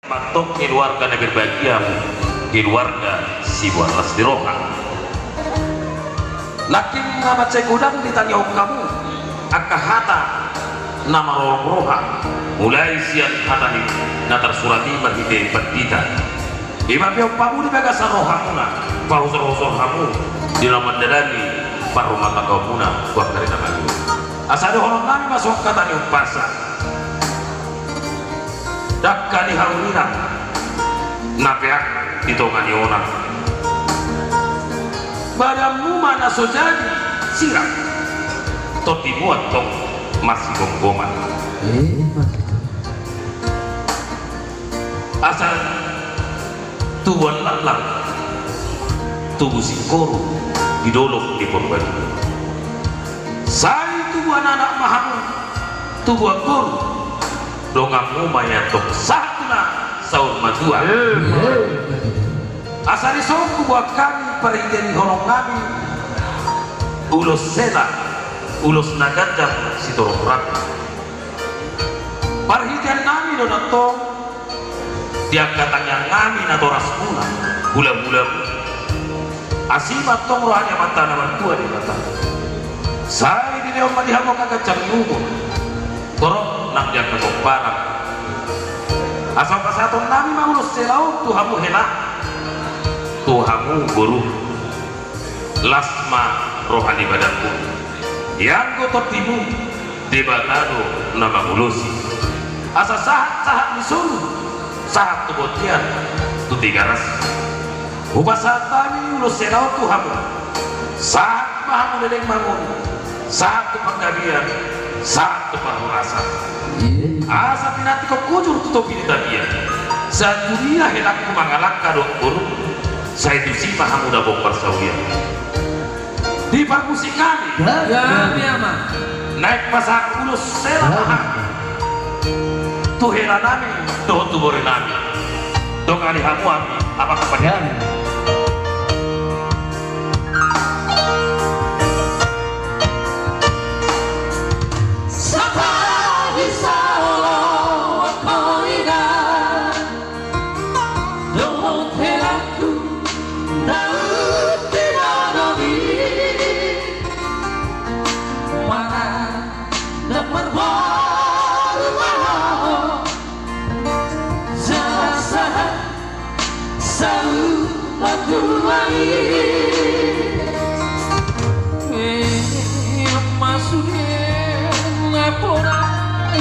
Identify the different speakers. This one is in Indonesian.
Speaker 1: Matok keluarga na berbahagia, keluarga si Buarlas di Roha. Lakin nama cekudang ditanya kamu, akahata nama Roha. Mulai siang hata ni natar surati berhide berdita. Ima piau pamu di bagasa Roha muna, pahusor kamu di laman dalani parumah tangga muna buat dari nama itu. Asal orang kami masuk kata ni pasar. Dakani harunina napeak ditongani orang badamu mana sojadi sirap toti muat tong masih gonggongan asal tubuhan lalang tubuh singkoru didolok di Purwadi saya tubuhan anak mahamu tubuh guru dongamu mayatok satuna saur madua asari soku buat kami perhideni holong kami ulos sela ulos nagadam sitorong rapi perhideni nami donatong tiap katanya ngami natoras muna gula-gula asimat tong rohanya mata nama tua di mata saya di dewa madihamu kagak cangnyugo torok nak dia kagok barang asal pasatong nami maulus selau tuhamu hela tuhamu guru lasma rohani badanku yang gotor timu debatado nama ulusi asa sahat disuruh sahat tubotian tu tiga ras upasat kami ulus selau tuhamu sahat mahamu leleng mangun sahat tu panggabian saat keparurasa asa pinati kau kujur tutup ini tadi ya saat dunia hendak mengalak kadok guru saya itu si paham udah bongkar sawian di pakusi kami naik pasak ulus sela paham tuh hela nami tuh tubore nami dong ali hamu ami apa kepada
Speaker 2: Masuknya laporan